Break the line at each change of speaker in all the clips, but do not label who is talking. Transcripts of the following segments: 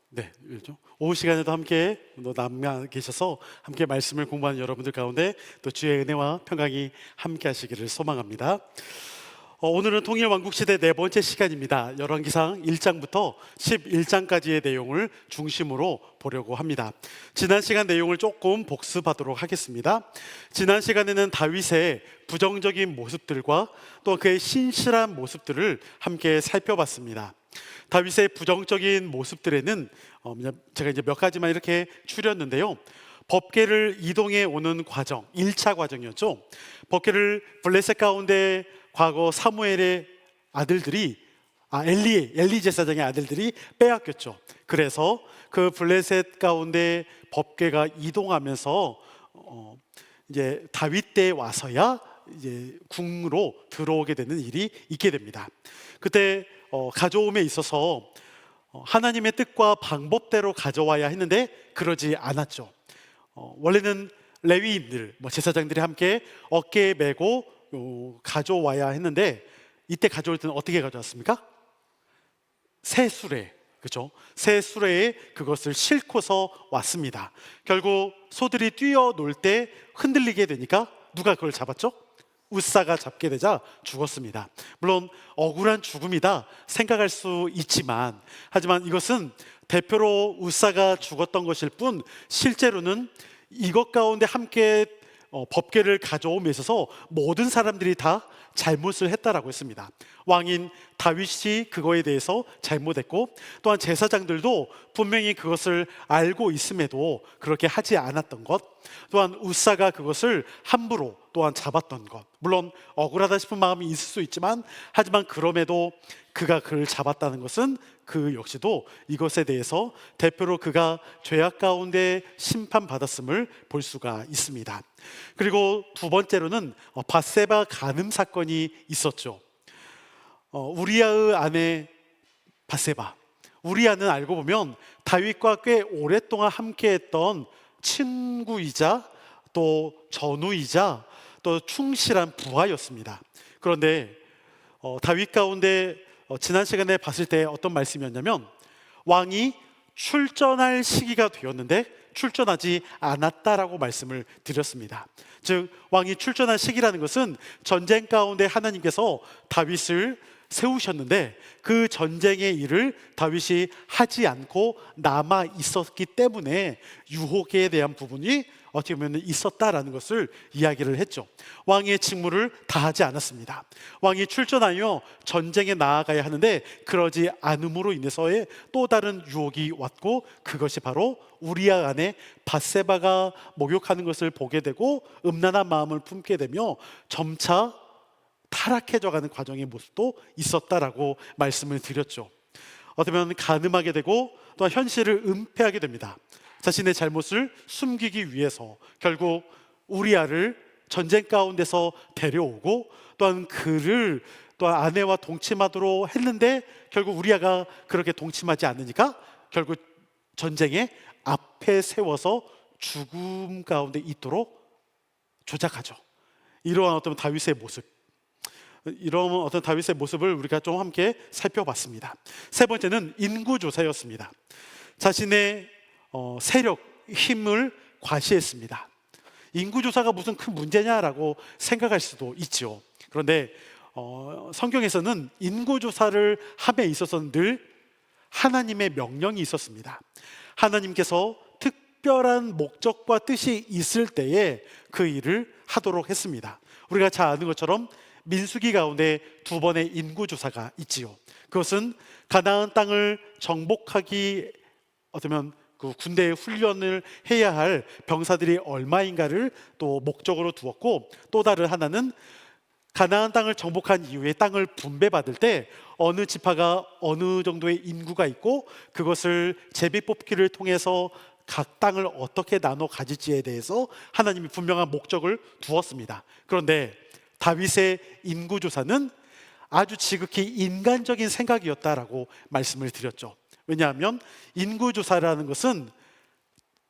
네, 그렇죠. 오후 시간에도 함께 남아 계셔서 함께 말씀을 공부하는 여러분들 가운데 또 주의 은혜와 평강이 함께 하시기를 소망합니다. 오늘은 통일왕국시대 네 번째 시간입니다. 열왕기상 1장부터 11장까지의 내용을 중심으로 보려고 합니다. 지난 시간 내용을 조금 복습하도록 하겠습니다. 지난 시간에는 다윗의 부정적인 모습들과 또 그의 신실한 모습들을 함께 살펴봤습니다. 다윗의 부정적인 모습들에는 제가 이제 몇 가지만 이렇게 추렸는데요. 법궤를 이동해 오는 과정, 1차 과정이었죠. 법궤를 블레셋 가운데 과거 사무엘의 아들들이 엘리 제사장의 아들들이 빼앗겼죠. 그래서 그 블레셋 가운데 법궤가 이동하면서 이제 다윗 때에 와서야 이제 궁으로 들어오게 되는 일이 있게 됩니다. 그때 가져옴에 있어서 하나님의 뜻과 방법대로 가져와야 했는데 그러지 않았죠. 원래는 레위인들, 제사장들이 함께 어깨에 메고 가져와야 했는데 이때 가져올 때는 어떻게 가져왔습니까? 새 수레, 그렇죠? 새 수레에 그것을 싣고서 왔습니다. 결국 소들이 뛰어놀 때 흔들리게 되니까 누가 그걸 잡았죠? 웃사가 잡게 되자 죽었습니다. 물론 억울한 죽음이다 생각할 수 있지만, 하지만 이것은 대표로 웃사가 죽었던 것일 뿐 실제로는 이것 가운데 함께 법궤를 가져옴에 있어서 모든 사람들이 다 잘못을 했다라고 했습니다. 왕인 다윗이 그거에 대해서 잘못했고, 또한 제사장들도 분명히 그것을 알고 있음에도 그렇게 하지 않았던 것, 또한 웃사가 그것을 함부로 또한 잡았던 것, 물론 억울하다 싶은 마음이 있을 수 있지만, 하지만 그럼에도 그가 그를 잡았다는 것은 그 역시도 이것에 대해서 대표로 그가 죄악 가운데 심판받았음을 볼 수가 있습니다. 그리고 두 번째로는 밧세바 간음 사건이 있었죠. 우리아의 아내 밧세바, 우리아는 알고 보면 다윗과 꽤 오랫동안 함께했던 친구이자 또 전우이자 또 충실한 부하였습니다. 그런데 다윗 가운데 지난 시간에 봤을 때 어떤 말씀이었냐면, 왕이 출전할 시기가 되었는데 출전하지 않았다라고 말씀을 드렸습니다. 즉 왕이 출전할 시기라는 것은 전쟁 가운데 하나님께서 다윗을 세우셨는데 그 전쟁의 일을 다윗이 하지 않고 남아 있었기 때문에 유혹에 대한 부분이 어떻게 보면 있었다라는 것을 이야기를 했죠. 왕의 직무를 다하지 않았습니다. 왕이 출전하여 전쟁에 나아가야 하는데 그러지 않음으로 인해서의 또 다른 유혹이 왔고, 그것이 바로 우리아 아내 밧세바가 목욕하는 것을 보게 되고 음란한 마음을 품게 되며 점차 타락해져 가는 과정의 모습도 있었다라고 말씀을 드렸죠. 어떻게 보면 간음하게 되고 또한 현실을 은폐하게 됩니다. 자신의 잘못을 숨기기 위해서 결국 우리아를 전쟁 가운데서 데려오고 또한 그를 또한 아내와 동침하도록 했는데 결국 우리아가 그렇게 동침하지 않으니까 결국 전쟁의 앞에 세워서 죽음 가운데 있도록 조작하죠. 이러한 어떤 다윗의 모습, 이런 어떤 다윗의 모습을 우리가 좀 함께 살펴봤습니다. 세 번째는 인구조사였습니다. 자신의 세력, 힘을 과시했습니다. 인구조사가 무슨 큰 문제냐라고 생각할 수도 있죠. 그런데 성경에서는 인구조사를 함에 있어서는 늘 하나님의 명령이 있었습니다. 하나님께서 특별한 목적과 뜻이 있을 때에 그 일을 하도록 했습니다. 우리가 잘 아는 것처럼 민수기 가운데 두 번의 인구조사가 있지요. 그것은 가나안 땅을 정복하기 어쩌면 그 군대의 훈련을 해야 할 병사들이 얼마인가를 또 목적으로 두었고, 또 다른 하나는 가나안 땅을 정복한 이후에 땅을 분배받을 때 어느 지파가 어느 정도의 인구가 있고 그것을 제비뽑기를 통해서 각 땅을 어떻게 나눠 가질지에 대해서 하나님이 분명한 목적을 두었습니다. 그런데 다윗의 인구조사는 아주 지극히 인간적인 생각이었다라고 말씀을 드렸죠. 왜냐하면 인구조사라는 것은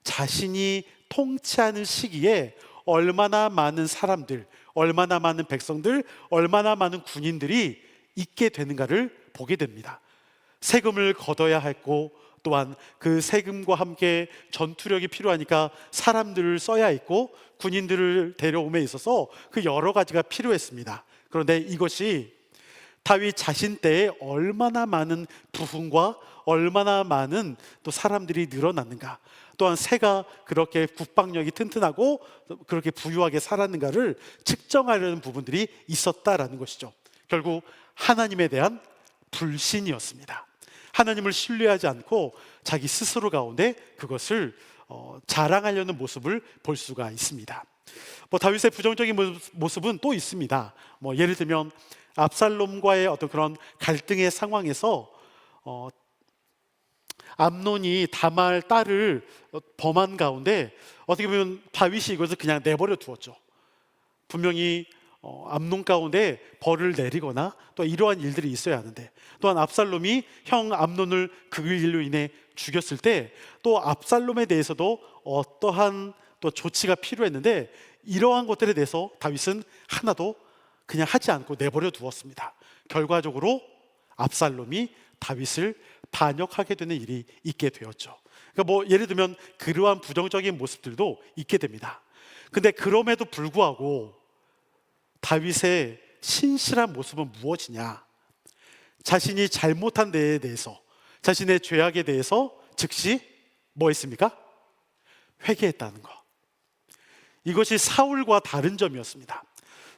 자신이 통치하는 시기에 얼마나 많은 사람들, 얼마나 많은 백성들, 얼마나 많은 군인들이 있게 되는가를 보게 됩니다. 세금을 걷어야 했고, 또한 그 세금과 함께 전투력이 필요하니까 사람들을 써야 했고, 군인들을 데려옴에 있어서 그 여러 가지가 필요했습니다. 그런데 이것이 다윗 자신 때에 얼마나 많은 부흥과 얼마나 많은 또 사람들이 늘어났는가, 또한 새가 그렇게 국방력이 튼튼하고 그렇게 부유하게 살았는가를 측정하려는 부분들이 있었다라는 것이죠. 결국 하나님에 대한 불신이었습니다. 하나님을 신뢰하지 않고 자기 스스로 가운데 그것을 자랑하려는 모습을 볼 수가 있습니다. 다윗의 부정적인 모습은 또 있습니다. 예를 들면 압살롬과의 어떤 그런 갈등의 상황에서 암논이 다말 딸을 범한 가운데 어떻게 보면 다윗이 이것을 그냥 내버려 두었죠. 분명히 암논 가운데 벌을 내리거나 또 이러한 일들이 있어야 하는데, 또한 압살롬이 형 암논을 그 일로 인해 죽였을 때 또 압살롬에 대해서도 어떠한 또 조치가 필요했는데, 이러한 것들에 대해서 다윗은 하나도 그냥 하지 않고 내버려 두었습니다. 결과적으로 압살롬이 다윗을 반역하게 되는 일이 있게 되었죠. 그러니까 예를 들면 그러한 부정적인 모습들도 있게 됩니다. 근데 그럼에도 불구하고 다윗의 신실한 모습은 무엇이냐? 자신이 잘못한 데에 대해서, 자신의 죄악에 대해서 즉시 뭐 했습니까? 회개했다는 것. 이것이 사울과 다른 점이었습니다.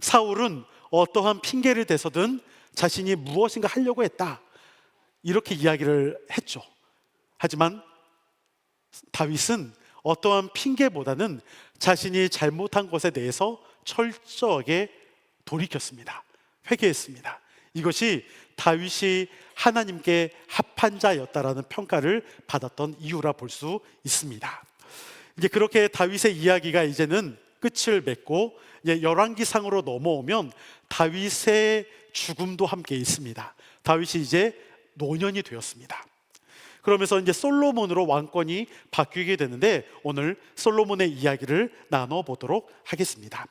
사울은 어떠한 핑계를 대서든 자신이 무엇인가 하려고 했다, 이렇게 이야기를 했죠. 하지만 다윗은 어떠한 핑계보다는 자신이 잘못한 것에 대해서 철저하게 돌이켰습니다. 회개했습니다. 이것이 다윗이 하나님께 합한 자였다라는 평가를 받았던 이유라 볼 수 있습니다. 이제 그렇게 다윗의 이야기가 이제는 끝을 맺고 이제 열왕기상으로 넘어오면 다윗의 죽음도 함께 있습니다. 다윗이 이제 노년이 되었습니다. 그러면서 이제 솔로몬으로 왕권이 바뀌게 되는데, 오늘 솔로몬의 이야기를 나눠보도록 하겠습니다.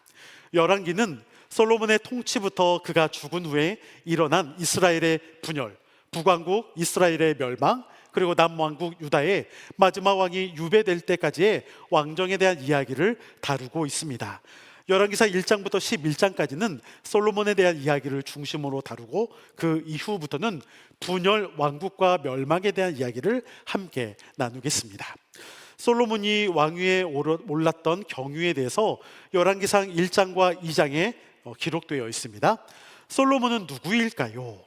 열왕기는 솔로몬의 통치부터 그가 죽은 후에 일어난 이스라엘의 분열, 북왕국 이스라엘의 멸망, 그리고 남왕국 유다의 마지막 왕이 유배될 때까지의 왕정에 대한 이야기를 다루고 있습니다. 열왕기사 1장부터 11장까지는 솔로몬에 대한 이야기를 중심으로 다루고, 그 이후부터는 분열 왕국과 멸망에 대한 이야기를 함께 나누겠습니다. 솔로몬이 왕위에 올랐던 경위에 대해서 열왕기상 1장과 2장에 기록되어 있습니다. 솔로몬은 누구일까요?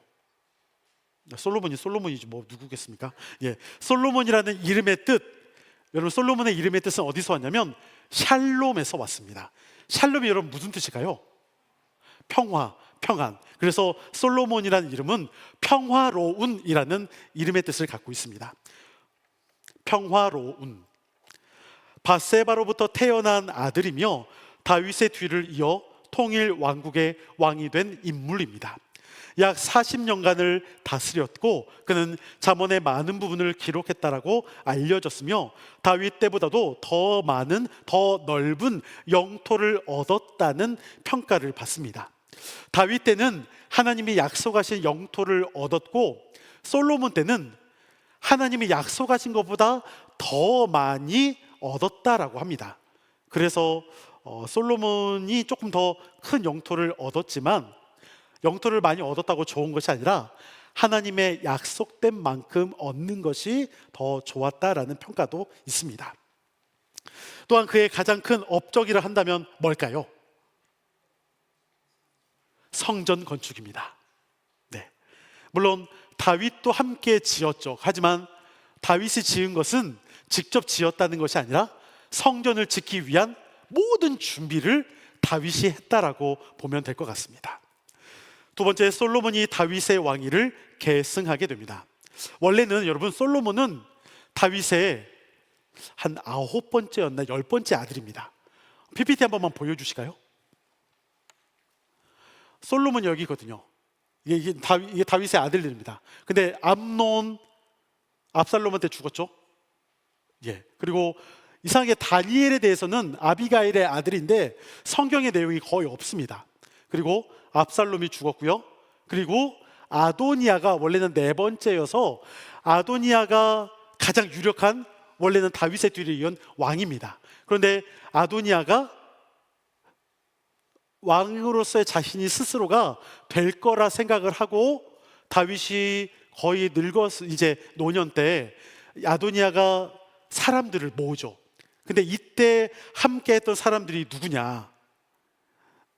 솔로몬이지 누구겠습니까? 솔로몬이라는 이름의 뜻, 여러분 솔로몬의 이름의 뜻은 어디서 왔냐면 샬롬에서 왔습니다. 샬롬이 여러분 무슨 뜻일까요? 평화, 평안. 그래서 솔로몬이라는 이름은 평화로운이라는 이름의 뜻을 갖고 있습니다. 평화로운. 바세바로부터 태어난 아들이며 다윗의 뒤를 이어 통일 왕국의 왕이 된 인물입니다. 약 40년간을 다스렸고 그는 잠언의 많은 부분을 기록했다라고 알려졌으며, 다윗 때보다도 더 많은, 더 넓은 영토를 얻었다는 평가를 받습니다. 다윗 때는 하나님이 약속하신 영토를 얻었고, 솔로몬 때는 하나님이 약속하신 것보다 더 많이 얻었다라고 합니다. 그래서 솔로몬이 조금 더 큰 영토를 얻었지만, 영토를 많이 얻었다고 좋은 것이 아니라 하나님의 약속된 만큼 얻는 것이 더 좋았다라는 평가도 있습니다. 또한 그의 가장 큰 업적이라 한다면 뭘까요? 성전 건축입니다. 물론 다윗도 함께 지었죠. 하지만 다윗이 지은 것은 직접 지었다는 것이 아니라 성전을 짓기 위한 모든 준비를 다윗이 했다라고 보면 될 것 같습니다. 두 번째, 솔로몬이 다윗의 왕위를 계승하게 됩니다. 원래는 여러분 솔로몬은 다윗의 한 9번째였나 10번째 아들입니다. PPT 한 번만 보여주실까요? 솔로몬이 여기거든요. 이게 다윗의 아들들입니다. 근데 암논, 압살롬한테 죽었죠. 그리고 이상하게 다니엘에 대해서는 아비가일의 아들인데 성경의 내용이 거의 없습니다. 그리고 압살롬이 죽었고요. 그리고 아도니아가 원래는 네 번째여서 아도니아가 가장 유력한 원래는 다윗의 뒤를 이은 왕입니다. 그런데 아도니아가 왕으로서의 자신이 스스로가 될 거라 생각을 하고 다윗이 거의 늙어서 이제 노년 때 아도니아가 사람들을 모으죠. 근데 이때 함께 했던 사람들이 누구냐?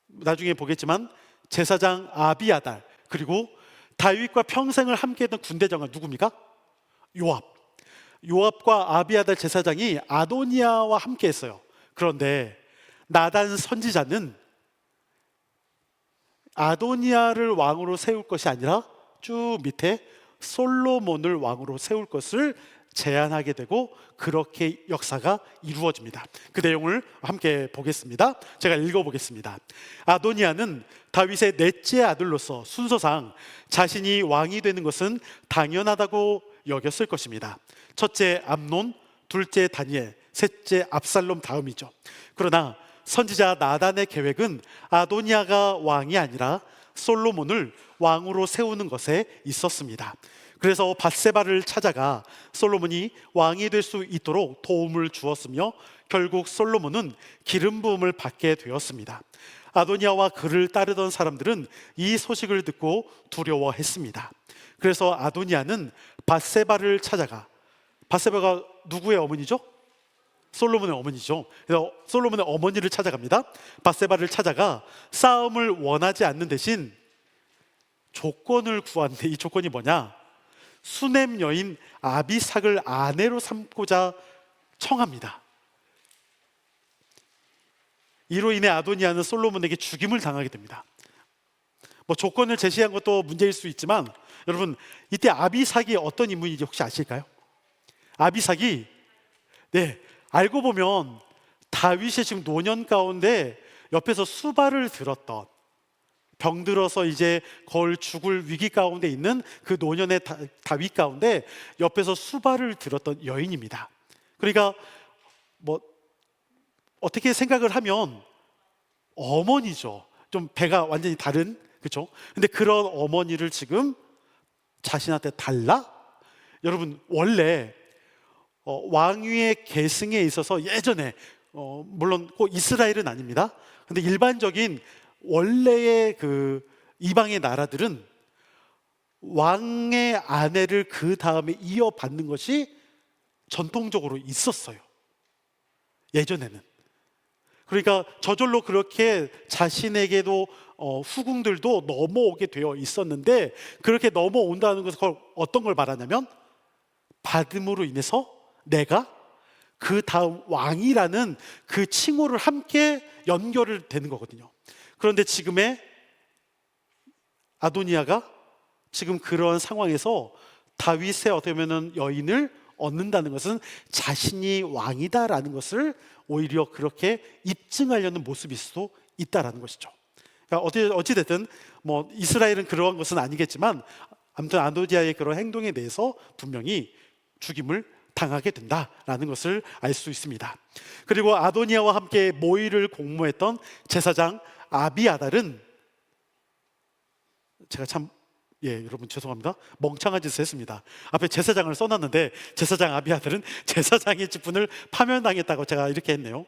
나중에 보겠지만 제사장 아비아달, 그리고 다윗과 평생을 함께 했던 군대장관 누굽니까? 요압. 요압과 아비아달 제사장이 아도니아와 함께 했어요. 그런데 나단 선지자는 아도니아를 왕으로 세울 것이 아니라 쭉 밑에 솔로몬을 왕으로 세울 것을 제안하게 되고 그렇게 역사가 이루어집니다. 그 내용을 함께 보겠습니다. 제가 읽어보겠습니다. 아도니아는 다윗의 넷째 아들로서 순서상 자신이 왕이 되는 것은 당연하다고 여겼을 것입니다. 첫째 암논, 둘째 다니엘, 셋째 압살롬 다음이죠. 그러나 선지자 나단의 계획은 아도니아가 왕이 아니라 솔로몬을 왕으로 세우는 것에 있었습니다. 그래서 밧세바를 찾아가 솔로몬이 왕이 될 수 있도록 도움을 주었으며 결국 솔로몬은 기름 부음을 받게 되었습니다. 아도니아와 그를 따르던 사람들은 이 소식을 듣고 두려워했습니다. 그래서 아도니아는 밧세바를 찾아가, 밧세바가 누구의 어머니죠? 솔로몬의 어머니죠. 그래서 솔로몬의 어머니를 찾아갑니다. 밧세바를 찾아가 싸움을 원하지 않는 대신 조건을 구하는데, 이 조건이 뭐냐? 수넴 여인 아비삭을 아내로 삼고자 청합니다. 이로 인해 아도니아는 솔로몬에게 죽임을 당하게 됩니다. 조건을 제시한 것도 문제일 수 있지만, 여러분 이때 아비삭이 어떤 인물인지 혹시 아실까요? 아비삭이 알고 보면 다윗의 지금 노년 가운데 옆에서 수발을 들었던, 병들어서 이제 거의 죽을 위기 가운데 있는 그 노년의 다윗 가운데 옆에서 수발을 들었던 여인입니다. 그러니까 어떻게 생각을 하면 어머니죠. 좀 배가 완전히 다른, 그렇죠? 근데 그런 어머니를 지금 자신한테 달라? 여러분 원래 왕위의 계승에 있어서 예전에 물론 꼭 이스라엘은 아닙니다. 근데 일반적인 원래의 그 이방의 나라들은 왕의 아내를 그 다음에 이어받는 것이 전통적으로 있었어요. 예전에는. 그러니까 저절로 그렇게 자신에게도 후궁들도 넘어오게 되어 있었는데, 그렇게 넘어온다는 것은 어떤 걸 말하냐면 받음으로 인해서 내가 그 다음 왕이라는 그 칭호를 함께 연결을 되는 거거든요. 그런데 지금의 아도니아가 지금 그런 상황에서 다윗의 어떻게 보면 여인을 얻는다는 것은 자신이 왕이다라는 것을 오히려 그렇게 입증하려는 모습일 수도 있다라는 것이죠. 그러니까 어찌됐든 이스라엘은 그러한 것은 아니겠지만 아무튼 아도니아의 그런 행동에 대해서 분명히 죽임을 당하게 된다라는 것을 알 수 있습니다. 그리고 아도니아와 함께 모의를 공모했던 제사장 아비아달은, 제가 여러분 죄송합니다. 멍청한 짓을 했습니다. 앞에 제사장을 써놨는데 제사장 아비아달은 제사장의 직분을 파면당했다고 제가 이렇게 했네요.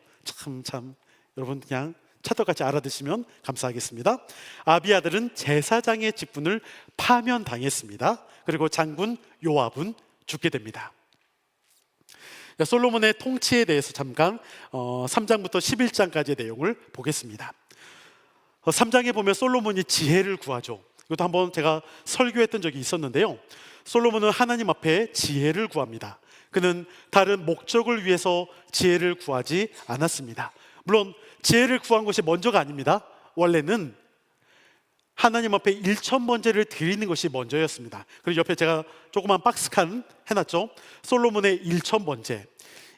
참 여러분 그냥 찰떡같이 알아두시면 감사하겠습니다. 아비아달은 제사장의 직분을 파면당했습니다. 그리고 장군 요압은 죽게 됩니다. 솔로몬의 통치에 대해서 잠깐 3장부터 11장까지의 내용을 보겠습니다. 3장에 보면 솔로몬이 지혜를 구하죠. 이것도 한번 제가 설교했던 적이 있었는데요. 솔로몬은 하나님 앞에 지혜를 구합니다. 그는 다른 목적을 위해서 지혜를 구하지 않았습니다. 물론 지혜를 구한 것이 먼저가 아닙니다. 원래는 하나님 앞에 일천번제를 드리는 것이 먼저였습니다. 그리고 옆에 제가 조그만 박스칸 해놨죠. 솔로몬의 일천번제.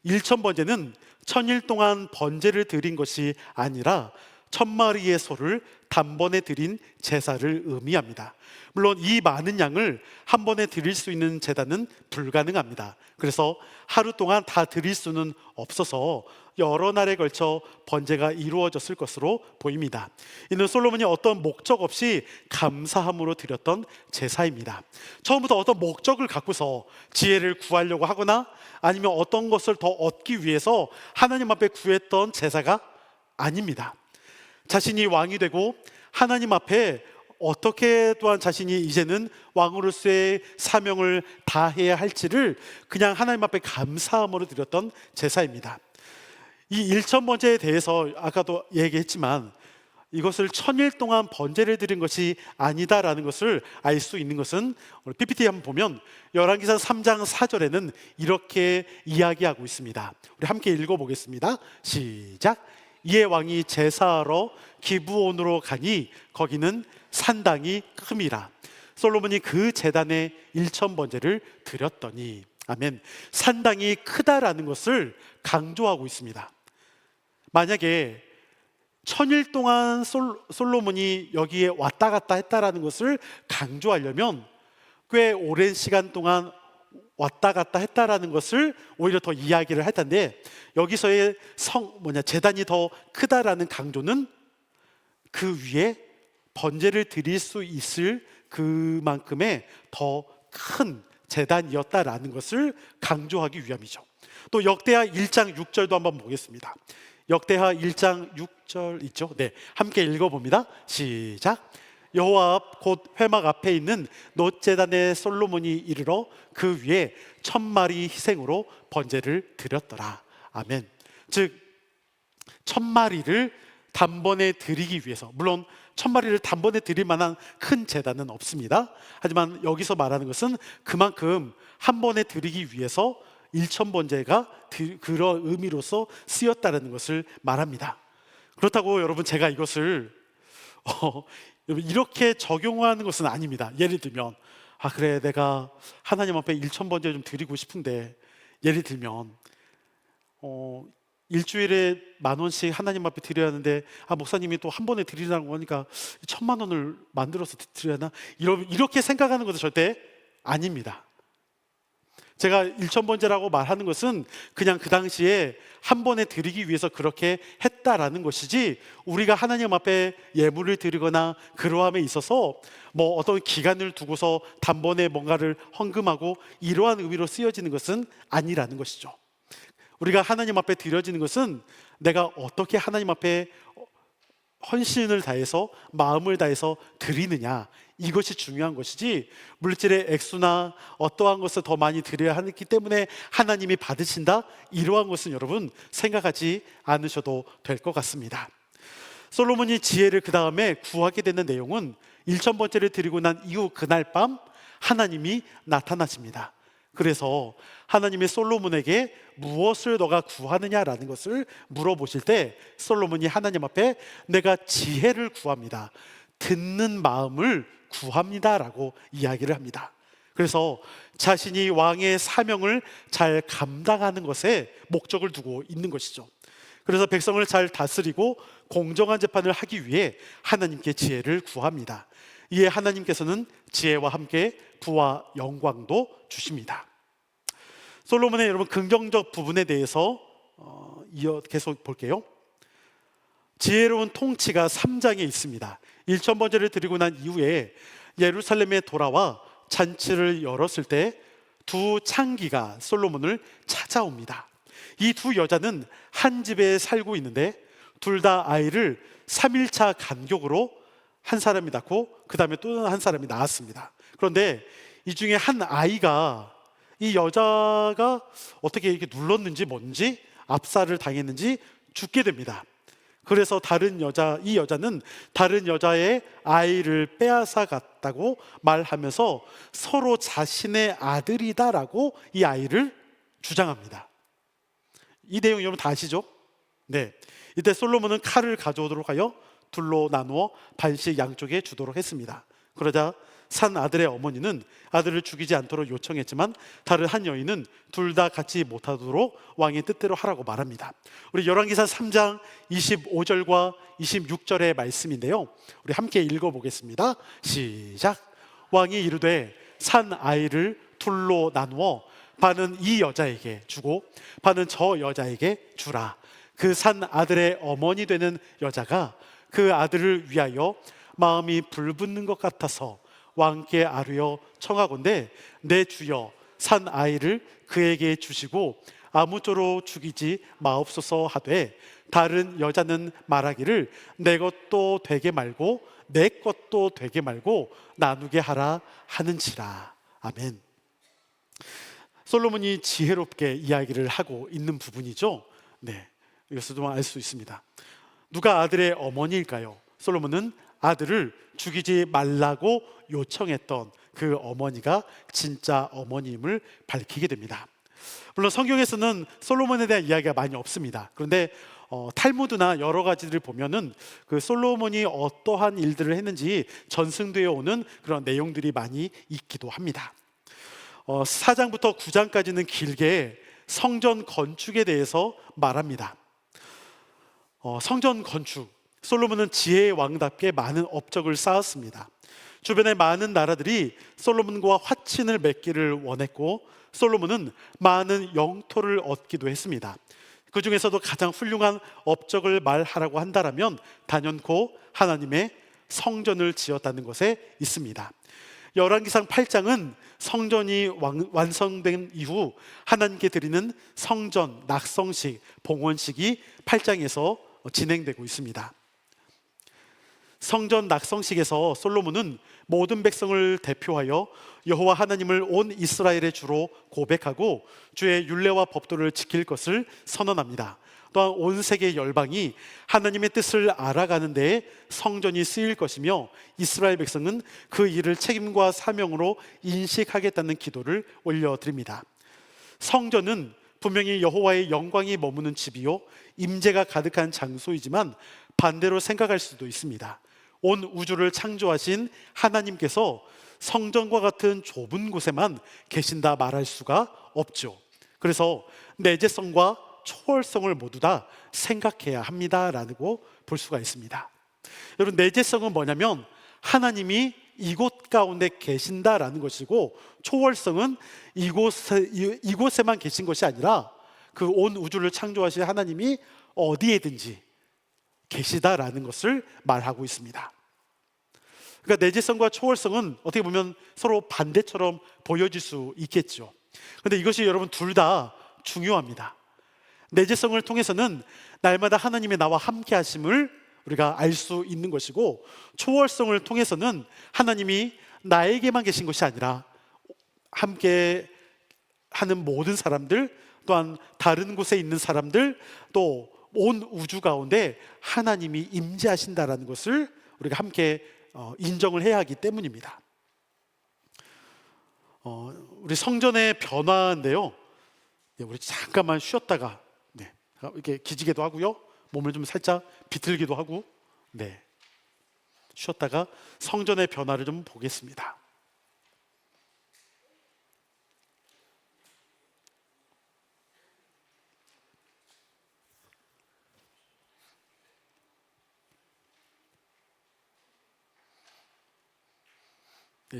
일천번제는 천일 동안 번제를 드린 것이 아니라 1000마리의 소를 단번에 드린 제사를 의미합니다. 물론 이 많은 양을 한 번에 드릴 수 있는 제단은 불가능합니다. 그래서 하루 동안 다 드릴 수는 없어서 여러 날에 걸쳐 번제가 이루어졌을 것으로 보입니다. 이는 솔로몬이 어떤 목적 없이 감사함으로 드렸던 제사입니다. 처음부터 어떤 목적을 갖고서 지혜를 구하려고 하거나 아니면 어떤 것을 더 얻기 위해서 하나님 앞에 구했던 제사가 아닙니다. 자신이 왕이 되고 하나님 앞에 어떻게 또한 자신이 이제는 왕으로서의 사명을 다해야 할지를 그냥 하나님 앞에 감사함으로 드렸던 제사입니다. 이 1000번제에 대해서 아까도 얘기했지만 이것을 1000일 동안 번제를 드린 것이 아니다라는 것을 알 수 있는 것은 오늘 PPT 한번 보면 열왕기상 3장 4절에는 이렇게 이야기하고 있습니다. 우리 함께 읽어보겠습니다. 시작. 이에 왕이 제사하러 기브온으로 가니 거기는 산당이 큼이라. 솔로몬이 그 제단에 1000번제를 드렸더니. 아멘. 산당이 크다라는 것을 강조하고 있습니다. 만약에 1000일 동안 솔로몬이 여기에 왔다 갔다 했다라는 것을 강조하려면 꽤 오랜 시간 동안 왔다 갔다 했다라는 것을 오히려 더 이야기를 할 텐데, 여기서의 제단이 더 크다라는 강조는 그 위에 번제를 드릴 수 있을 그만큼의 더 큰 제단이었다라는 것을 강조하기 위함이죠. 또 역대하 1장 6절도 한번 보겠습니다. 역대하 1장 6절 있죠? 네, 함께 읽어봅니다. 시작. 여호와 앞 곧 회막 앞에 있는 놋제단에 솔로몬이 이르러 그 위에 1000마리 희생으로 번제를 드렸더라. 아멘. 즉 1000마리를 단번에 드리기 위해서, 물론 1000마리를 단번에 드릴 만한 큰 제단은 없습니다. 하지만 여기서 말하는 것은 그만큼 한 번에 드리기 위해서 1000번제가 그런 의미로서 쓰였다는 것을 말합니다. 그렇다고 여러분 제가 이것을 이렇게 적용하는 것은 아닙니다. 예를 들면 그래 내가 하나님 앞에 1000번제 좀 드리고 싶은데, 예를 들면 일주일에 10,000원씩 하나님 앞에 드려야 하는데 목사님이 또 한 번에 드리라고 하니까 10,000,000원을 만들어서 드려야 하나, 이렇게 생각하는 것은 절대 아닙니다. 제가 1000번제라고 말하는 것은 그냥 그 당시에 한 번에 드리기 위해서 그렇게 했다라는 것이지, 우리가 하나님 앞에 예물을 드리거나 그러함에 있어서 어떤 기간을 두고서 단번에 뭔가를 헌금하고 이러한 의미로 쓰여지는 것은 아니라는 것이죠. 우리가 하나님 앞에 드려지는 것은 내가 어떻게 하나님 앞에 헌신을 다해서 마음을 다해서 드리느냐, 이것이 중요한 것이지, 물질의 액수나 어떠한 것을 더 많이 드려야 하기 때문에 하나님이 받으신다, 이러한 것은 여러분 생각하지 않으셔도 될 것 같습니다. 솔로몬이 지혜를 그 다음에 구하게 되는 내용은 1000번제를 드리고 난 이후 그날 밤 하나님이 나타나십니다. 그래서 하나님이 솔로몬에게 무엇을 너가 구하느냐라는 것을 물어보실 때 솔로몬이 하나님 앞에 내가 지혜를 구합니다, 듣는 마음을 구합니다 라고 이야기를 합니다. 그래서 자신이 왕의 사명을 잘 감당하는 것에 목적을 두고 있는 것이죠. 그래서 백성을 잘 다스리고 공정한 재판을 하기 위해 하나님께 지혜를 구합니다. 이에 하나님께서는 지혜와 함께 부와 영광도 주십니다. 솔로몬의 여러분 긍정적 부분에 대해서 계속 볼게요. 지혜로운 통치가 3장에 있습니다. 1000번제를 드리고 난 이후에 예루살렘에 돌아와 잔치를 열었을 때 두 창기가 솔로몬을 찾아옵니다. 이 두 여자는 한 집에 살고 있는데 둘 다 아이를 3일차 간격으로 한 사람이 낳고 그 다음에 또 한 사람이 낳았습니다. 그런데 이 중에 한 아이가, 이 여자가 어떻게 이렇게 눌렀는지 뭔지 압살을 당했는지 죽게 됩니다. 그래서 이 여자는 다른 여자의 아이를 빼앗아 갔다고 말하면서 서로 자신의 아들이다라고 이 아이를 주장합니다. 이 내용 여러분 다 아시죠? 네. 이때 솔로몬은 칼을 가져오도록 하여 둘로 나누어 반씩 양쪽에 주도록 했습니다. 그러자 산 아들의 어머니는 아들을 죽이지 않도록 요청했지만 다른 한 여인은 둘 다 같이 못하도록 왕의 뜻대로 하라고 말합니다. 우리 열왕기상 3장 25절과 26절의 말씀인데요, 우리 함께 읽어보겠습니다. 시작. 왕이 이르되 산 아이를 둘로 나누어 반은 이 여자에게 주고 반은 저 여자에게 주라. 그 산 아들의 어머니 되는 여자가 그 아들을 위하여 마음이 불붙는 것 같아서 왕께 아뢰어 청하건대 내 주여 산 아이를 그에게 주시고 아무쪼록 죽이지 마옵소서 하되 다른 여자는 말하기를 내 것도 되게 말고 내 것도 되게 말고 나누게 하라 하는지라. 아멘. 솔로몬이 지혜롭게 이야기를 하고 있는 부분이죠. 네, 이것도 알 수 있습니다. 누가 아들의 어머니일까요? 솔로몬은 아들을 죽이지 말라고 요청했던 그 어머니가 진짜 어머니임을 밝히게 됩니다. 물론 성경에서는 솔로몬에 대한 이야기가 많이 없습니다. 그런데 탈무드나 여러 가지를 보면은 그 솔로몬이 어떠한 일들을 했는지 전승되어 오는 그런 내용들이 많이 있기도 합니다. 4장부터 9장까지는 길게 성전 건축에 대해서 말합니다. 성전 건축, 솔로몬은 지혜의 왕답게 많은 업적을 쌓았습니다. 주변의 많은 나라들이 솔로몬과 화친을 맺기를 원했고 솔로몬은 많은 영토를 얻기도 했습니다. 그 중에서도 가장 훌륭한 업적을 말하라고 한다면 단연코 하나님의 성전을 지었다는 것에 있습니다. 열왕기상 8장은 성전이 완성된 이후 하나님께 드리는 성전 낙성식, 봉헌식이 8장에서 진행되고 있습니다. 성전 낙성식에서 솔로몬은 모든 백성을 대표하여 여호와 하나님을 온 이스라엘의 주로 고백하고 주의 율례와 법도를 지킬 것을 선언합니다. 또한 온 세계 열방이 하나님의 뜻을 알아가는 데에 성전이 쓰일 것이며 이스라엘 백성은 그 일을 책임과 사명으로 인식하겠다는 기도를 올려드립니다. 성전은 분명히 여호와의 영광이 머무는 집이요 임재가 가득한 장소이지만 반대로 생각할 수도 있습니다. 온 우주를 창조하신 하나님께서 성전과 같은 좁은 곳에만 계신다 말할 수가 없죠. 그래서 내재성과 초월성을 모두 다 생각해야 합니다라고 볼 수가 있습니다. 여러분, 내재성은 뭐냐면 하나님이 이곳 가운데 계신다라는 것이고, 초월성은 이곳에만 계신 것이 아니라 그 온 우주를 창조하신 하나님이 어디에든지 계시다라는 것을 말하고 있습니다. 그러니까 내재성과 초월성은 어떻게 보면 서로 반대처럼 보여질 수 있겠죠. 그런데 이것이 여러분 둘 다 중요합니다. 내재성을 통해서는 날마다 하나님의 나와 함께 하심을 우리가 알 수 있는 것이고, 초월성을 통해서는 하나님이 나에게만 계신 것이 아니라 함께 하는 모든 사람들, 또한 다른 곳에 있는 사람들, 또 온 우주 가운데 하나님이 임재하신다라는 것을 우리가 함께 인정을 해야 하기 때문입니다. 우리 성전의 변화인데요, 우리 잠깐만 쉬었다가 이렇게 기지개도 하고요, 몸을 좀 살짝 비틀기도 하고, 쉬었다가 성전의 변화를 좀 보겠습니다.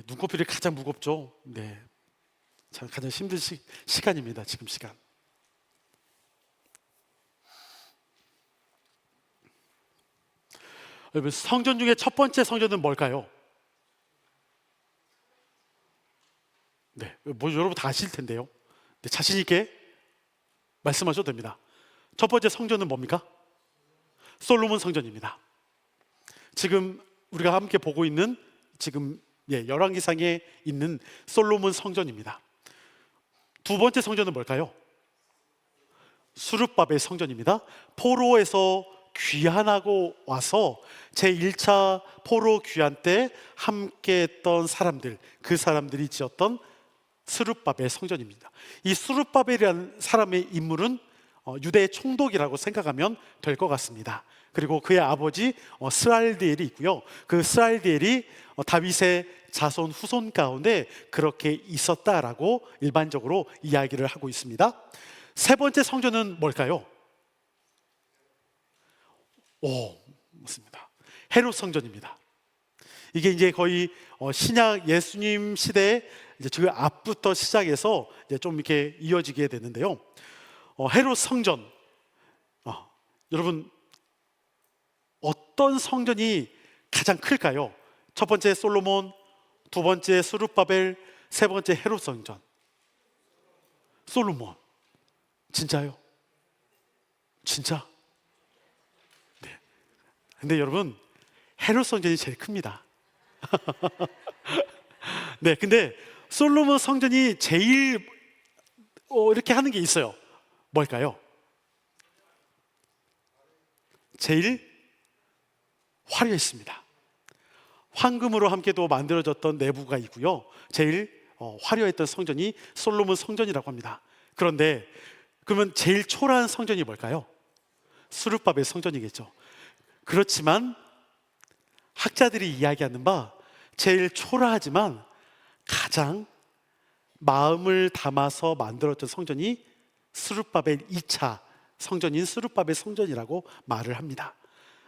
눈꺼풀이 가장 무겁죠. 가장 힘든 시간입니다. 지금 시간. 여러분, 성전 중에 첫 번째 성전은 뭘까요? 여러분 다 아실 텐데요. 자신 있게 말씀하셔도 됩니다. 첫 번째 성전은 뭡니까? 솔로몬 성전입니다. 지금 우리가 함께 보고 있는 열왕기상에 있는 솔로몬 성전입니다. 두 번째 성전은 뭘까요? 수르바벨 성전입니다. 포로에서 귀환하고 와서 제1차 포로 귀환 때 함께 했던 사람들, 그 사람들이 지었던 수르바벨 성전입니다. 이 수르바벨이라는 사람의 인물은 유대의 총독이라고 생각하면 될 것 같습니다. 그리고 그의 아버지 스알디엘이 있고요. 그 스알디엘이 다윗의 자손 후손 가운데 그렇게 있었다라고 일반적으로 이야기를 하고 있습니다. 세 번째 성전은 뭘까요? 맞습니다. 헤롯 성전입니다. 이게 이제 거의 신약 예수님 시대 이제 그 앞부터 시작해서 이제 좀 이렇게 이어지게 되는데요. 헤롯 성전, 여러분 어떤 성전이 가장 클까요? 첫 번째 솔로몬, 두 번째 스룹바벨, 세 번째 헤롯 성전. 솔로몬. 진짜요? 진짜? 네. 근데 여러분 헤롯 성전이 제일 큽니다. 네, 근데 솔로몬 성전이 제일 이렇게 하는 게 있어요. 뭘까요? 제일 화려했습니다. 황금으로 함께도 만들어졌던 내부가 있고요. 제일 화려했던 성전이 솔로몬 성전이라고 합니다. 그런데 그러면 제일 초라한 성전이 뭘까요? 스룹바벨 성전이겠죠. 그렇지만 학자들이 이야기하는 바 제일 초라하지만 가장 마음을 담아서 만들어졌던 성전이 스룹바벨 2차 성전인 스룹바벨 성전이라고 말을 합니다.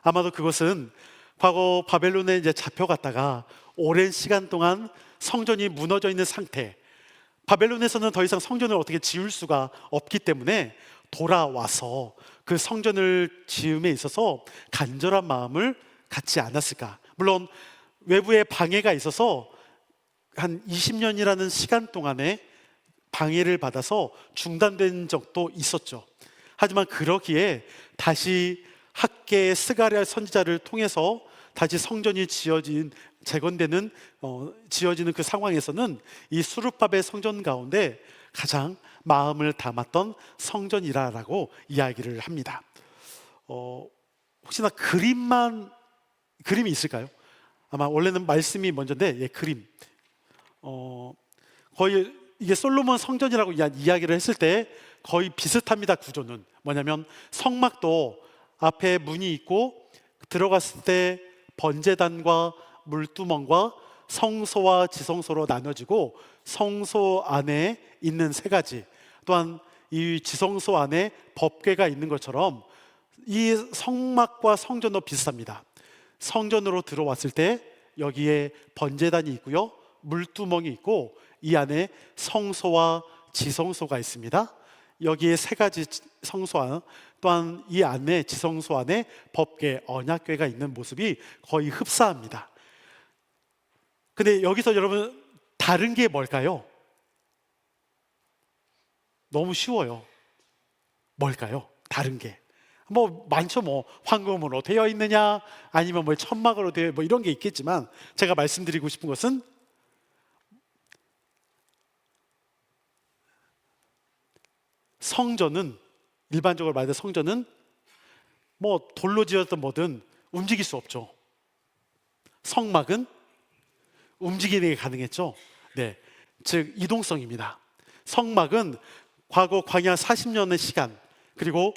아마도 그것은 과거 바벨론에 이제 잡혀갔다가 오랜 시간 동안 성전이 무너져 있는 상태, 바벨론에서는 더 이상 성전을 어떻게 지을 수가 없기 때문에 돌아와서 그 성전을 지음에 있어서 간절한 마음을 갖지 않았을까. 물론 외부에 방해가 있어서 한 20년이라는 시간 동안에 방해를 받아서 중단된 적도 있었죠. 하지만 그러기에 다시 학계의 스가랴 선지자를 통해서 다시 성전이 재건되는 지어지는 그 상황에서는 이 수르바벨 성전 가운데 가장 마음을 담았던 성전이라고 이야기를 합니다. 혹시나 그림이 있을까요? 아마 원래는 말씀이 먼저인데 그림. 거의 이게 솔로몬 성전이라고 이야기를 했을 때 거의 비슷합니다. 구조는 뭐냐면 성막도 앞에 문이 있고 들어갔을 때 번제단과 물두멍과 성소와 지성소로 나눠지고 성소 안에 있는 세 가지, 또한 이 지성소 안에 법궤가 있는 것처럼 이 성막과 성전도 비슷합니다. 성전으로 들어왔을 때 여기에 번제단이 있고요, 물두멍이 있고 이 안에 성소와 지성소가 있습니다. 여기에 세 가지 성소, 또한 이 안에 지성소 안에 법궤, 언약궤가 있는 모습이 거의 흡사합니다. 근데 여기서 여러분 다른 게 뭘까요? 너무 쉬워요. 뭘까요? 다른 게 많죠. 황금으로 되어 있느냐, 아니면 천막으로 되어 이런 게 있겠지만, 제가 말씀드리고 싶은 것은 성전은, 일반적으로 말하는 성전은 돌로 지었든 뭐든 움직일 수 없죠. 성막은 움직이는 게 가능했죠. 네, 즉 이동성입니다. 성막은 과거 광야 40년의 시간, 그리고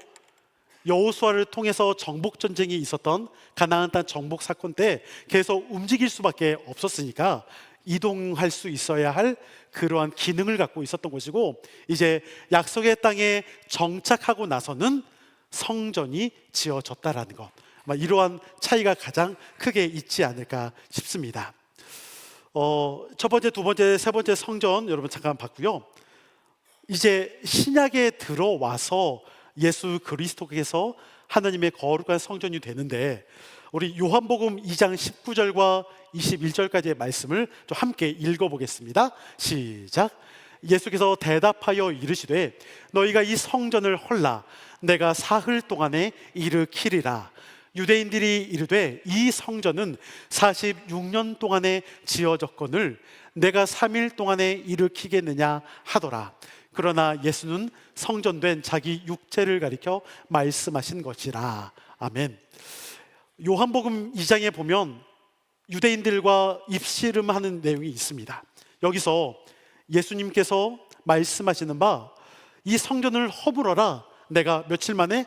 여호수아를 통해서 정복 전쟁이 있었던 가나안 땅 정복 사건 때 계속 움직일 수밖에 없었으니까 이동할 수 있어야 할 그러한 기능을 갖고 있었던 것이고, 이제 약속의 땅에 정착하고 나서는 성전이 지어졌다라는 것, 이러한 차이가 가장 크게 있지 않을까 싶습니다. 첫 번째, 두 번째, 세 번째 성전 여러분 잠깐 봤고요. 이제 신약에 들어와서 예수 그리스도께서 하나님의 거룩한 성전이 되는데, 우리 요한복음 2장 19절과 21절까지의 말씀을 좀 함께 읽어보겠습니다. 시작. 예수께서 대답하여 이르시되 너희가 이 성전을 헐라 내가 사흘 동안에 일으키리라. 유대인들이 이르되 이 성전은 46년 동안에 지어졌거늘 내가 3일 동안에 일으키겠느냐 하더라. 그러나 예수는 성전된 자기 육체를 가리켜 말씀하신 것이라. 아멘. 요한복음 2장에 보면 유대인들과 입씨름하는 내용이 있습니다. 여기서 예수님께서 말씀하시는 바, 이 성전을 허물어라 내가 며칠 만에?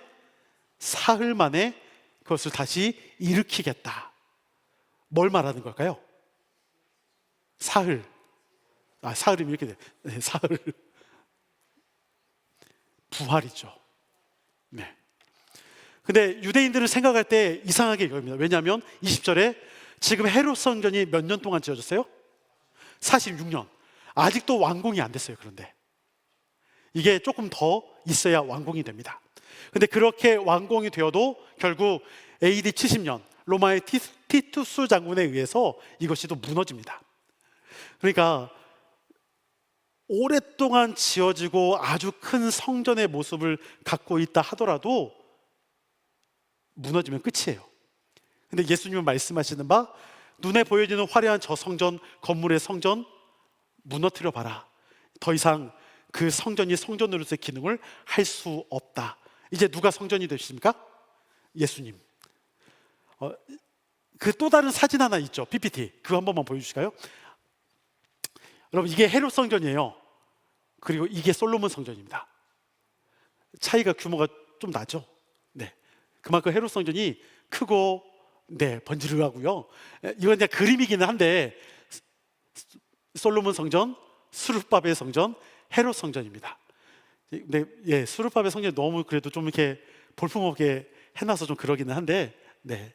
사흘 만에 그것을 다시 일으키겠다. 뭘 말하는 걸까요? 사흘. 사흘이면 이렇게 돼. 네, 사흘. 부활이죠. 네. 근데 유대인들은 생각할 때 이상하게 이겁니다. 왜냐하면 20절에 지금 헤롯 성전이 몇 년 동안 지어졌어요? 46년. 아직도 완공이 안 됐어요. 그런데 이게 조금 더 있어야 완공이 됩니다. 근데 그렇게 완공이 되어도 결국 AD 70년 로마의 티투스 장군에 의해서 이것이 또 무너집니다. 그러니까 오랫동안 지어지고 아주 큰 성전의 모습을 갖고 있다 하더라도 무너지면 끝이에요. 근데 예수님은 말씀하시는 바 눈에 보여지는 화려한 저 성전, 건물의 성전 무너뜨려 봐라. 더 이상 그 성전이 성전으로서의 기능을 할 수 없다. 이제 누가 성전이 되십니까? 예수님. 그 또 다른 사진 하나 있죠. PPT. 그거 한 번만 보여주실까요? 여러분, 이게 헤롯 성전이에요. 그리고 이게 솔로몬 성전입니다. 차이가 규모가 좀 나죠. 네, 그만큼 헤롯 성전이 크고 네, 번지르하고요. 이건 그냥 그림이기는 한데 솔로몬 성전, 수르바벨 성전, 헤롯 성전입니다. 근데 예, 수르바벨 성전이 너무 그래도 좀 이렇게 볼품없게 해놔서 좀 그러기는 한데, 네,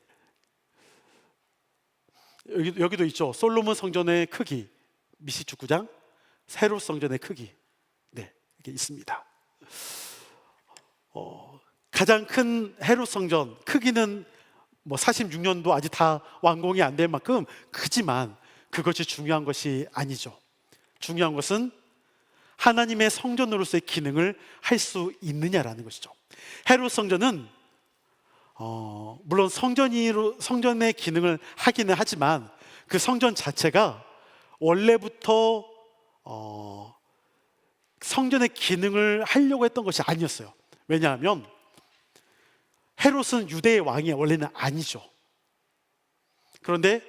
여기도 있죠. 솔로몬 성전의 크기, 미시축구장, 헤롯 성전의 크기, 네, 이게 있습니다. 가장 큰 헤롯 성전 크기는 뭐 46년도 아직 다 완공이 안 된 만큼 크지만 그것이 중요한 것이 아니죠. 중요한 것은 하나님의 성전으로서의 기능을 할 수 있느냐라는 것이죠. 헤롯 성전은 물론 성전의 기능을 하기는 하지만 그 성전 자체가 원래부터 성전의 기능을 하려고 했던 것이 아니었어요. 왜냐하면 헤롯은 유대의 왕이 원래는 아니죠. 그런데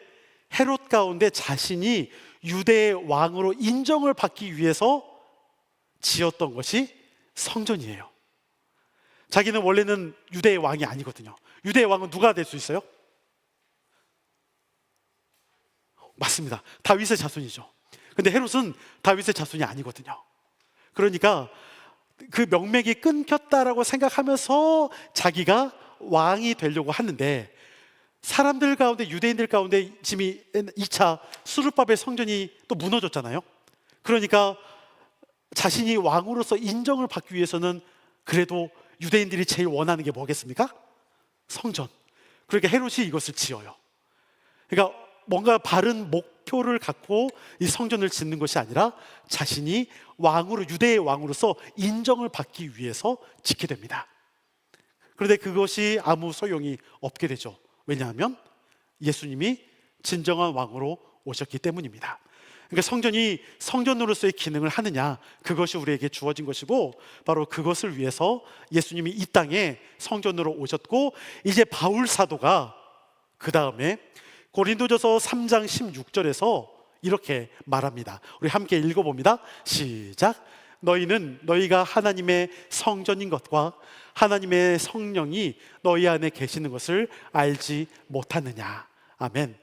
헤롯 가운데 자신이 유대의 왕으로 인정을 받기 위해서 지었던 것이 성전이에요. 자기는 원래는 유대의 왕이 아니거든요. 유대의 왕은 누가 될 수 있어요? 맞습니다. 다윗의 자손이죠. 근데 헤롯은 다윗의 자손이 아니거든요. 그러니까 그 명맥이 끊겼다라고 생각하면서 자기가 왕이 되려고 하는데, 사람들 가운데, 유대인들 가운데 지금 2차 수르바벨 성전이 또 무너졌잖아요. 그러니까 자신이 왕으로서 인정을 받기 위해서는 그래도 유대인들이 제일 원하는 게 뭐겠습니까? 성전. 그러니까 헤롯이 이것을 지어요. 그러니까 뭔가 바른 목표를 갖고 이 성전을 짓는 것이 아니라 자신이 왕으로, 유대의 왕으로서 인정을 받기 위해서 짓게 됩니다. 그런데 그것이 아무 소용이 없게 되죠. 왜냐하면 예수님이 진정한 왕으로 오셨기 때문입니다. 그러니까 성전이 성전으로서의 기능을 하느냐, 그것이 우리에게 주어진 것이고, 바로 그것을 위해서 예수님이 이 땅에 성전으로 오셨고, 이제 바울 사도가 그 다음에 고린도전서 3장 16절에서 이렇게 말합니다. 우리 함께 읽어봅니다. 시작. 너희는 너희가 하나님의 성전인 것과 하나님의 성령이 너희 안에 계시는 것을 알지 못하느냐. 아멘.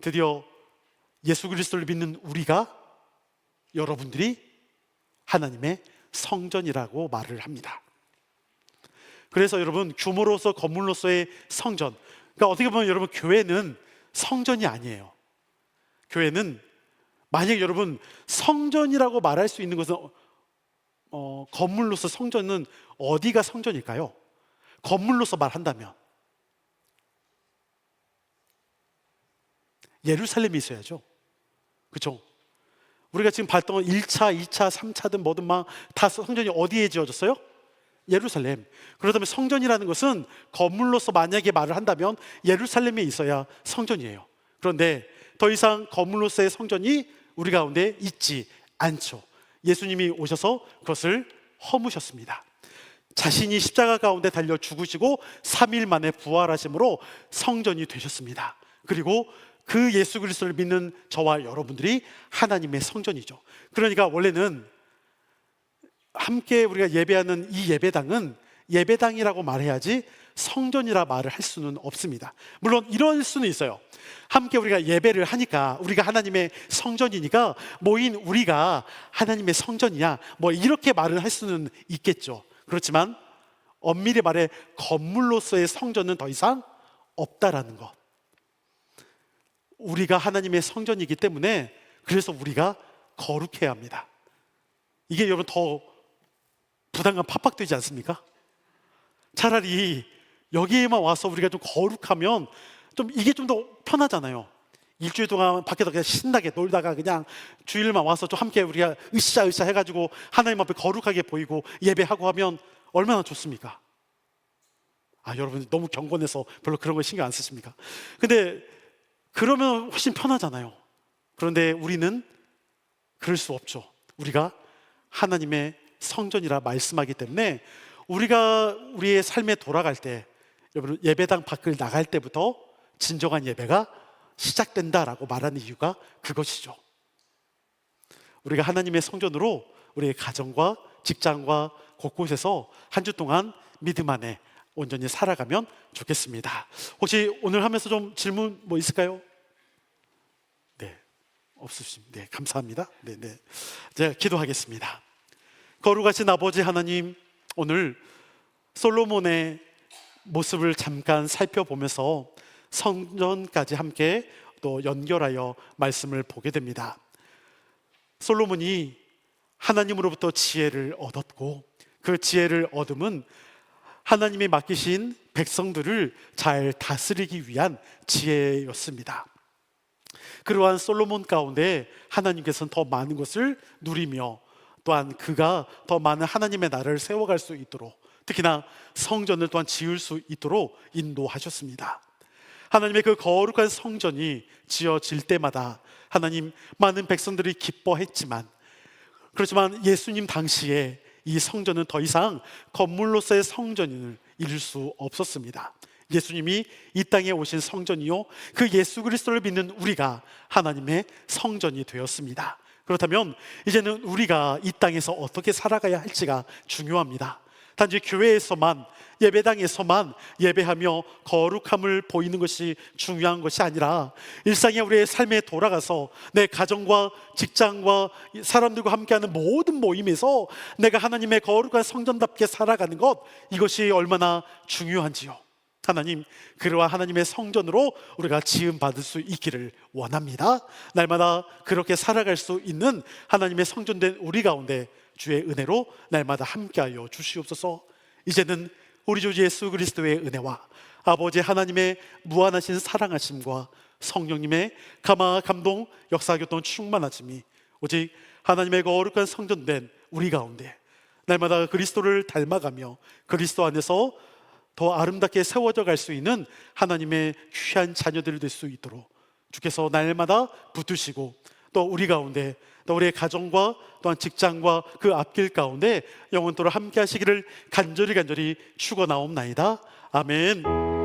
드디어 예수 그리스도를 믿는 우리가, 여러분들이 하나님의 성전이라고 말을 합니다. 그래서 여러분, 규모로서 건물로서의 성전, 그러니까 어떻게 보면 여러분, 교회는 성전이 아니에요. 교회는, 만약 여러분 성전이라고 말할 수 있는 것은 건물로서 성전은 어디가 성전일까요? 건물로서 말한다면 예루살렘이 있어야죠. 그렇죠? 우리가 지금 봤던 1차, 2차, 3차든 뭐든 막 다 성전이 어디에 지어졌어요? 예루살렘. 그렇다면 성전이라는 것은 건물로서 만약에 말을 한다면 예루살렘에 있어야 성전이에요. 그런데 더 이상 건물로서의 성전이 우리 가운데 있지 않죠. 예수님이 오셔서 그것을 허무셨습니다. 자신이 십자가 가운데 달려 죽으시고 3일 만에 부활하심으로 성전이 되셨습니다. 그리고 그 예수 그리스도를 믿는 저와 여러분들이 하나님의 성전이죠. 그러니까 원래는 함께 우리가 예배하는 이 예배당은 예배당이라고 말해야지 성전이라 말을 할 수는 없습니다. 물론 이럴 수는 있어요. 함께 우리가 예배를 하니까 우리가 하나님의 성전이니까 모인 우리가 하나님의 성전이야, 뭐 이렇게 말을 할 수는 있겠죠. 그렇지만 엄밀히 말해 건물로서의 성전은 더 이상 없다라는 것. 우리가 하나님의 성전이기 때문에 그래서 우리가 거룩해야 합니다. 이게 여러분 더 부담감 팍팍 되지 않습니까? 차라리 여기에만 와서 우리가 좀 거룩하면 좀 이게 좀 더 편하잖아요. 일주일 동안 밖에서 그냥 신나게 놀다가 그냥 주일만 와서 좀 함께 우리가 으쌰으쌰 해가지고 하나님 앞에 거룩하게 보이고 예배하고 하면 얼마나 좋습니까? 여러분 너무 경건해서 별로 그런 거 신경 안 쓰십니까? 근데 그러면 훨씬 편하잖아요. 그런데 우리는 그럴 수 없죠. 우리가 하나님의 성전이라 말씀하기 때문에 우리가 우리의 삶에 돌아갈 때, 여러분 예배당 밖을 나갈 때부터 진정한 예배가 시작된다라고 말하는 이유가 그것이죠. 우리가 하나님의 성전으로 우리의 가정과 직장과 곳곳에서 한 주 동안 믿음 안에 온전히 살아가면 좋겠습니다. 혹시 오늘 하면서 좀 질문 뭐 있을까요? 네, 없으십니다. 네, 감사합니다. 네. 제가 기도하겠습니다. 거룩하신 아버지 하나님, 오늘 솔로몬의 모습을 잠깐 살펴보면서 성전까지 함께 또 연결하여 말씀을 보게 됩니다. 솔로몬이 하나님으로부터 지혜를 얻었고 그 지혜를 얻음은 하나님이 맡기신 백성들을 잘 다스리기 위한 지혜였습니다. 그러한 솔로몬 가운데 하나님께서는 더 많은 것을 누리며 또한 그가 더 많은 하나님의 나라를 세워갈 수 있도록, 특히나 성전을 또한 지을 수 있도록 인도하셨습니다. 하나님의 그 거룩한 성전이 지어질 때마다 하나님 많은 백성들이 기뻐했지만, 그렇지만 예수님 당시에 이 성전은 더 이상 건물로서의 성전을 이룰 수 없었습니다. 예수님이 이 땅에 오신 성전이요, 그 예수 그리스도를 믿는 우리가 하나님의 성전이 되었습니다. 그렇다면 이제는 우리가 이 땅에서 어떻게 살아가야 할지가 중요합니다. 단지 교회에서만, 예배당에서만 예배하며 거룩함을 보이는 것이 중요한 것이 아니라 일상의 우리의 삶에 돌아가서 내 가정과 직장과 사람들과 함께하는 모든 모임에서 내가 하나님의 거룩한 성전답게 살아가는 것, 이것이 얼마나 중요한지요. 하나님, 그러한 하나님의 성전으로 우리가 지음 받을 수 있기를 원합니다. 날마다 그렇게 살아갈 수 있는 하나님의 성전된 우리 가운데 주의 은혜로 날마다 함께하여 주시옵소서. 이제는 우리 주 예수 그리스도의 은혜와 아버지 하나님의 무한하신 사랑하심과 성령님의 감화 감동 역사 교통 충만하심이 오직 하나님의 거룩한 성전된 우리 가운데 날마다 그리스도를 닮아가며 그리스도 안에서 더 아름답게 세워져 갈 수 있는 하나님의 귀한 자녀들이 될 수 있도록 주께서 날마다 붙드시고, 또 우리 가운데, 또 우리의 가정과 또한 직장과 그 앞길 가운데 영원토록 함께 하시기를 간절히 축원하옵나이다. 아멘.